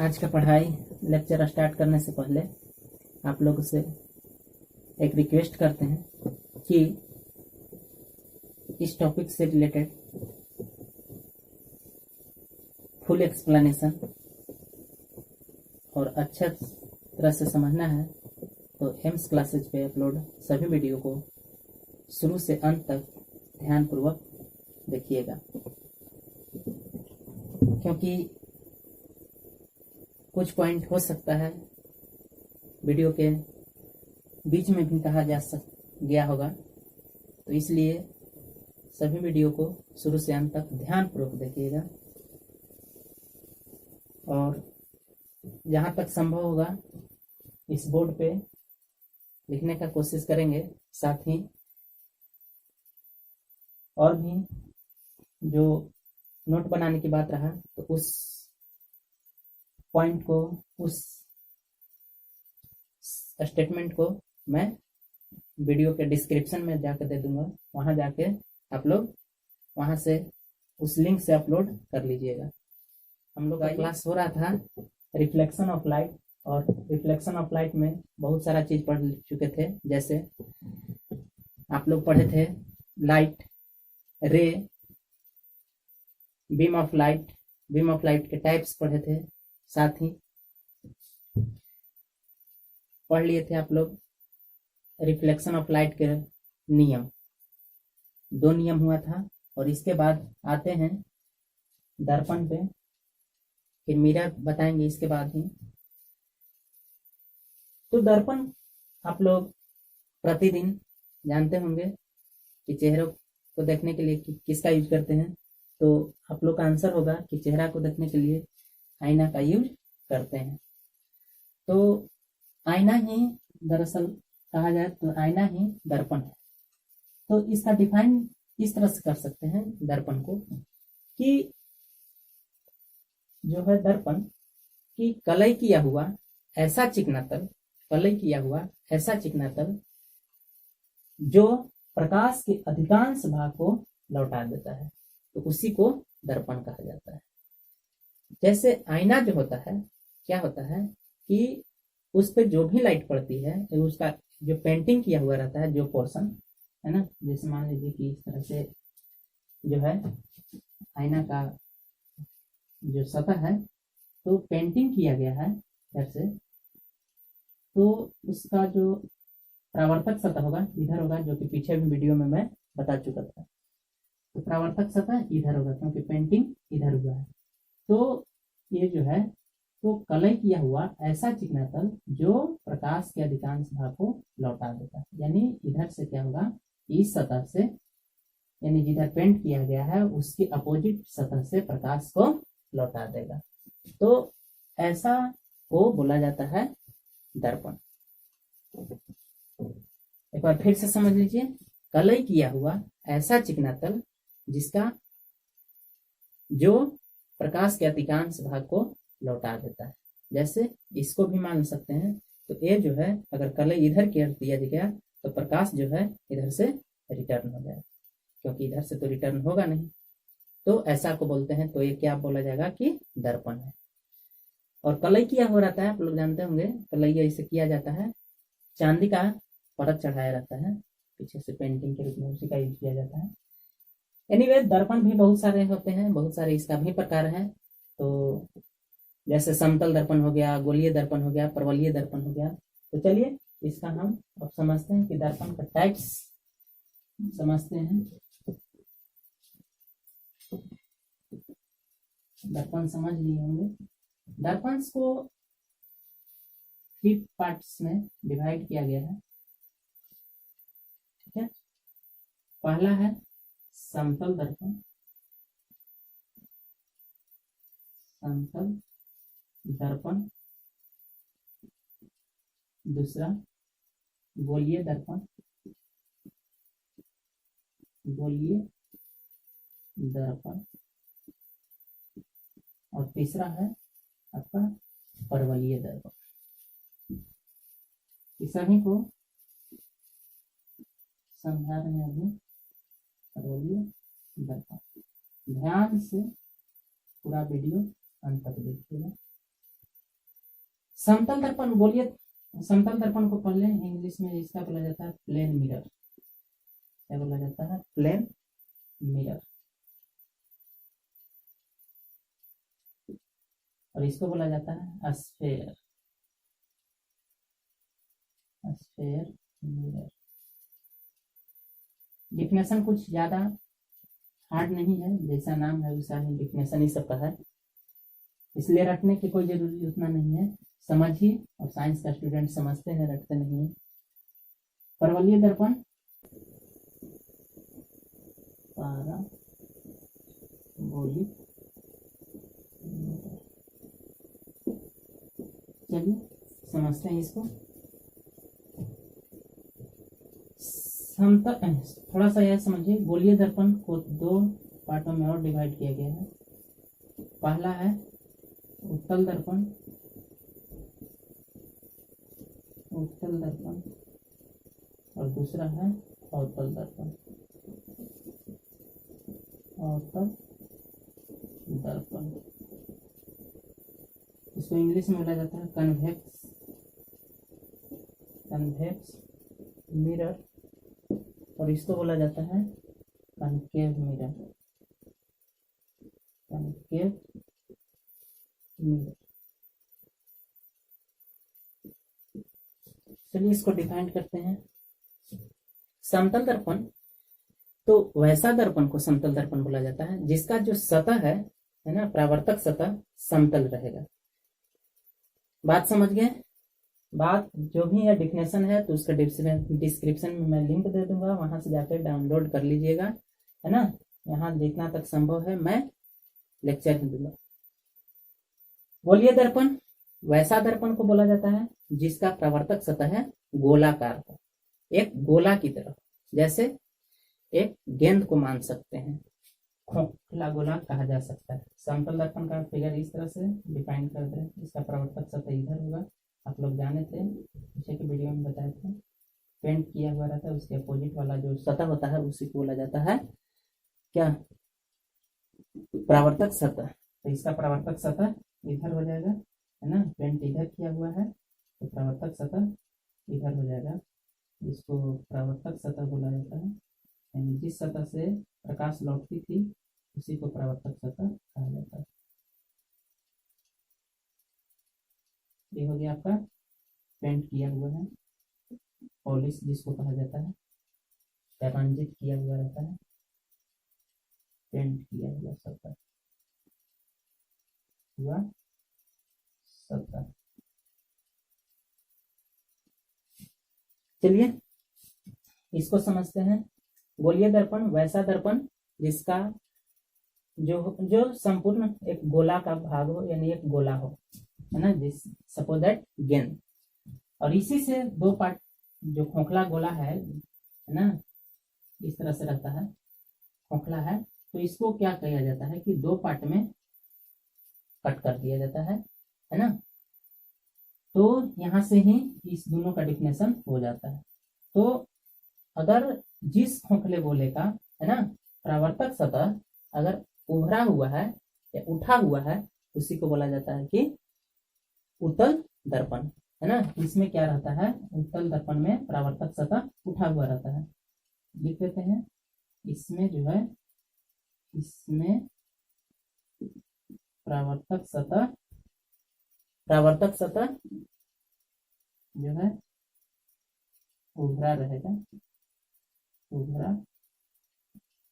आज का पढ़ाई लेक्चर स्टार्ट करने से पहले आप लोगों से एक रिक्वेस्ट करते हैं कि इस टॉपिक से रिलेटेड फुल एक्सप्लेनेशन और अच्छा तरह से समझना है तो एम्स क्लासेज पे अपलोड सभी वीडियो को शुरू से अंत तक ध्यानपूर्वक देखिएगा, क्योंकि कुछ पॉइंट हो सकता है वीडियो के बीच में भी कहा जा गया होगा, तो इसलिए सभी वीडियो को शुरू से अंत तक ध्यानपूर्वक देखिएगा और जहाँ तक संभव होगा इस बोर्ड पे लिखने का कोशिश करेंगे। साथ ही और भी जो नोट बनाने की बात रहा तो उस पॉइंट को, उस स्टेटमेंट को मैं वीडियो के डिस्क्रिप्शन में जाकर दे दूंगा, वहां जाके आप लोग वहां से उस लिंक से अपलोड कर लीजिएगा। हम लोग का क्लास हो रहा था रिफ्लेक्शन ऑफ लाइट, और रिफ्लेक्शन ऑफ लाइट में बहुत सारा चीज पढ़ चुके थे। जैसे आप लोग पढ़े थे लाइट, रे, बीम ऑफ लाइट के टाइप्स पढ़े थे। साथ ही पढ़ लिए थे आप लोग रिफ्लेक्शन ऑफ लाइट के नियम, 2 नियम हुआ था। और इसके बाद आते हैं दर्पण पे, फिर मिरर बताएंगे इसके बाद ही। तो दर्पण आप लोग प्रतिदिन जानते होंगे कि चेहरे को देखने के लिए किसका यूज करते हैं, तो आप लोग का आंसर होगा कि चेहरा को देखने के लिए आईना का यूज करते हैं। तो आईना ही दरअसल कहा जाए तो आईना ही दर्पण है। तो इसका डिफाइन इस तरह से कर सकते हैं दर्पण को कि जो है दर्पण की कलई किया हुआ ऐसा चिकना तल जो प्रकाश के अधिकांश भाग को लौटा देता है, तो उसी को दर्पण कहा जाता है। जैसे आईना जो होता है, क्या होता है कि उस पर जो भी लाइट पड़ती है, उसका जो पेंटिंग किया हुआ रहता है, जो पोर्शन है ना, जैसे मान लीजिए कि इस तरह से जो है आईना का जो सतह है तो पेंटिंग किया गया है इधर से, तो उसका जो परावर्तक सतह होगा इधर होगा, जो कि पीछे भी वीडियो में मैं बता चुका था। तो परावर्तक सतह इधर होगा क्योंकि पेंटिंग इधर हुआ है। तो ये जो है तो कलई किया हुआ ऐसा चिकना तल जो प्रकाश के अधिकांश भाग को लौटा देता है, यानी इधर से क्या होगा, इस सतह से, यानी जिधर पेंट किया गया है उसके अपोजिट सतह से प्रकाश को लौटा देगा। तो ऐसा को बोला जाता है दर्पण। एक बार फिर से समझ लीजिए, कलई किया हुआ ऐसा चिकना तल जिसका जो प्रकाश के अधिकांश भाग को लौटा देता है। जैसे इसको भी मान सकते हैं, तो ये जो है अगर कलई इधर की ओर दिया गया तो प्रकाश जो है इधर से रिटर्न हो जाएगा, क्योंकि इधर से तो रिटर्न होगा नहीं, तो ऐसा को बोलते हैं। तो ये क्या बोला जाएगा कि दर्पण है। और कलई किया हो रहता है, आप लोग जानते होंगे कलई ऐसे किया जाता है, चांदी का परत चढ़ाया रहता है पीछे से, पेंटिंग के रूप में उसी का यूज किया जाता है। एनीवे दर्पण भी बहुत सारे होते हैं, बहुत सारे इसका भी प्रकार है। तो जैसे समतल दर्पण हो गया, गोलीय दर्पण हो गया, परवलयीय दर्पण हो गया। तो चलिए इसका हम अब समझते हैं कि दर्पण का टाइप्स समझते हैं। दर्पण समझ लिए होंगे। दर्पण को 3 पार्ट्स में डिवाइड किया गया है, ठीक है। पहला है समतल दर्पण, दूसरा गोलीय दर्पण, और तीसरा है आपका परवलयीय दर्पण। इस सभी को समझा रहे हैं अभी। परवलयीय दर्पण ध्यान से पूरा वीडियो अंत तक देखिएगा। समतल दर्पण बोलिए, समतल दर्पण को पढ़ लें, इंग्लिश में इसका बोला जाता है प्लेन मिरर। क्या बोला जाता है? Plane mirror. और इसको बोला जाता है स्फेयर, स्फेयर मिरर। डिफिनेशन कुछ ज्यादा हार्ड नहीं है, जैसा नाम है वैसा ही डिफिनेशन ही सबका है, इसलिए रटने की कोई जरूरी उतना नहीं है, समझिए। और साइंस का स्टूडेंट समझते हैं, रटते नहीं है। परवलयीय दर्पण, पाराबोलिक। चलिए समझते हैं इसको। समतल, थोड़ा सा यह समझिए, गोलीय दर्पण को दो पार्टों में और डिवाइड किया गया है। पहला है उत्तल दर्पण, उत्तल दर्पण, और दूसरा है अवतल दर्पण, अवतल दर्पण। इसको इंग्लिश में बोला जाता है कन्वेक्स, कन्वेक्स मिरर, और इसको बोला जाता है कनकेव मिरर, कनकेव मिरर। चलिए इसको डिफाइन करते हैं। समतल दर्पण, तो वैसा दर्पण को समतल दर्पण बोला जाता है जिसका जो सतह है ना, परावर्तक सतह समतल रहेगा। बात समझ गए? बात जो भी है डिफिनेशन है तो उसका डिस्क्रिप्शन में मैं लिंक दे दूंगा, वहां से जाकर डाउनलोड कर लीजिएगा, है ना। यहाँ देखना तक संभव है, मैं लेक्चर में दूंगा। गोलीय दर्पण, वैसा दर्पण को बोला जाता है जिसका परावर्तक सतह है गोलाकार का, एक गोला की तरह, जैसे एक गेंद को मान सकते हैं, खोखला गोला कहा जा सकता है। समतल दर्पण का फिगर इस तरह से डिफाइन करते हैं, इसका परावर्तक सतह इधर होगा, आप लोग जाने थे, पीछे के वीडियो में बताए थे, पेंट किया हुआ रहता है, उसके अपोजिट वाला जो सतह होता है उसी को बोला जाता है क्या? परावर्तक सतह। तो इसका परावर्तक सतह इधर हो जाएगा, है ना, पेंट इधर किया हुआ है तो परावर्तक सतह इधर हो जाएगा, इसको परावर्तक सतह बोला जाता है। यानी जिस सतह से प्रकाश लौटती थी उसी को परावर्तक सतह कहा जाता है। ये हो गया आपका पेंट किया हुआ है, पॉलिश जिसको कहा जाता है, रंजित किया हुआ रहता है, पेंट किया हुआ सतह हुआ सतह। चलिए इसको समझते हैं। गोलीय दर्पण, वैसा दर्पण जिसका जो संपूर्ण एक गोला का भाग हो, यानी एक गोला हो, है ना, जिस सपोज दैट गेंद, और इसी से दो पार्ट, जो खोखला गोला है ना, इस तरह से रहता है, खोखला है, तो इसको क्या किया जाता है कि दो पार्ट में कट कर दिया जाता है ना। तो यहां से ही इस दोनों का डिफिनेशन हो जाता है। तो अगर जिस खोखले गोले का, है ना, परावर्तक सतह अगर उभरा हुआ है या उठा हुआ है, उसी को बोला जाता है कि उत्तल दर्पण, है ना। इसमें क्या रहता है, उत्तल दर्पण में परावर्तक सतह उठा हुआ रहता है। लिख देते हैं, इसमें जो है, इसमें परावर्तक सतह जो है उभरा रहेगा, उभरा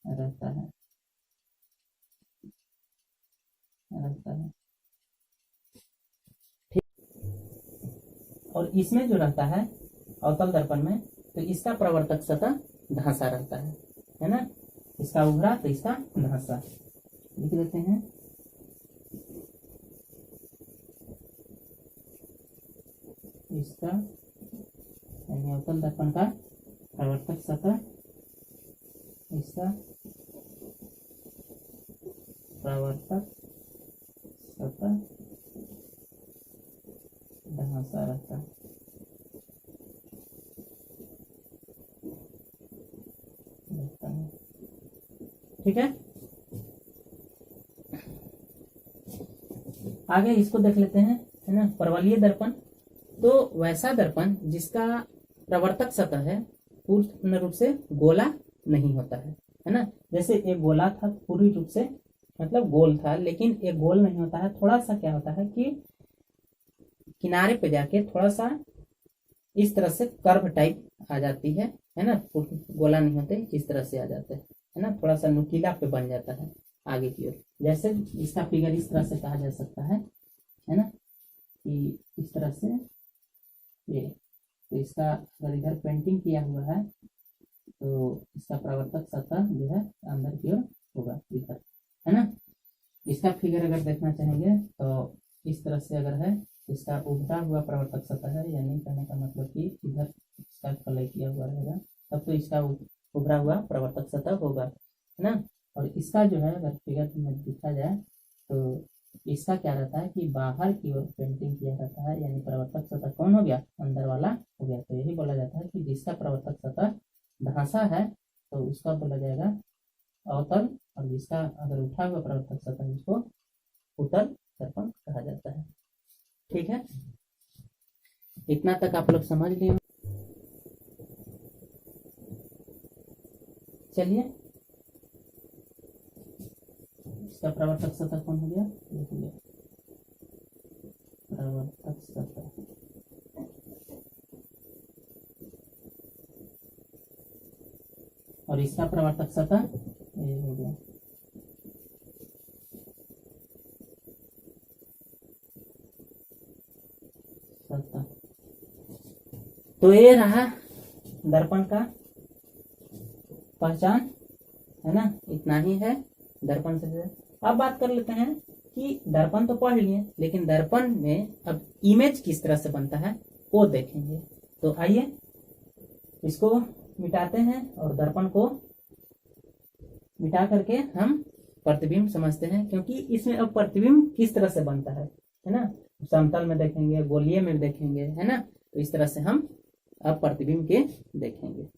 रहता है, ठीक। और इसमें जो रहता है अवतल दर्पण में, तो इसका प्रवर्तक सतह धंसा रहता है ना, इसका उभरा तो इसका धंसा। लिख देते हैं, इसका यानी अवतल दर्पण का प्रवर्तक सतह, इसका प्रवर्तक सतह धंसा रहता है। ठीक है, आगे इसको देख लेते हैं। है ना, परवलयीय दर्पण। तो वैसा दर्पण जिसका प्रवर्तक सतह है पूर्ण रूप से गोला नहीं होता है ना। जैसे एक गोला था पूरी रूप से मतलब गोल था, लेकिन एक गोल नहीं होता है, थोड़ा सा क्या होता है कि किनारे पे जाके थोड़ा सा इस तरह से कर्व टाइप आ जाती है ना, गोला नहीं होते, इस तरह से आ जाते हैं, है ना, थोड़ा सा नुकीला पे बन जाता है आगे की ओर। जैसे इसका फिगर इस तरह से कहा जा सकता है ना, कि इस तरह से ये, तो इसका अगर इधर पेंटिंग किया हुआ है तो इसका प्रवर्तक सतह जो है अंदर की ओर होगा इधर, है ना। इसका फिगर अगर देखना चाहेंगे तो इस तरह से अगर है, इसका उभरा हुआ प्रवर्तक सतह है, यानी कहने का मतलब कि इधर इसका कलय किया हुआ रहेगा, तब तो इसका उभरा हुआ प्रवर्तक सतह होगा, है ना। और इसका जो है अगर फिगर में देखा जाए तो इसका क्या रहता है कि बाहर की ओर पेंटिंग किया रहता है, यानी प्रवर्तक सतह कौन हो गया, अंदर वाला हो गया। तो यही बोला जाता है कि जिसका प्रवर्तक सतह धंसा है तो उसका बोला जाएगा अवतल, और जिसका अगर उठा हुआ प्रवर्तक सतह उसको उत्तल दर्पण कहा जाता है। ठीक है, इतना तक आप लोग समझ लिए। चलिए, इसका प्रवर्तक सतह कौन हो गया, देखिए प्रवर्तक सतह, और इसका प्रवर्तक सतह ये हो गया। सतह तो ये रहा दर्पण का पहचान, है ना, इतना ही है दर्पण से। अब बात कर लेते हैं कि दर्पण तो पढ़ लिए, लेकिन दर्पण में अब इमेज किस तरह से बनता है वो देखेंगे। तो आइए इसको मिटाते हैं और दर्पण को मिटा करके हम प्रतिबिंब समझते हैं, क्योंकि इसमें अब प्रतिबिंब किस तरह से बनता है ना, समतल में देखेंगे, गोलीय में देखेंगे, है ना। तो इस तरह से हम अब प्रतिबिंब के देखेंगे।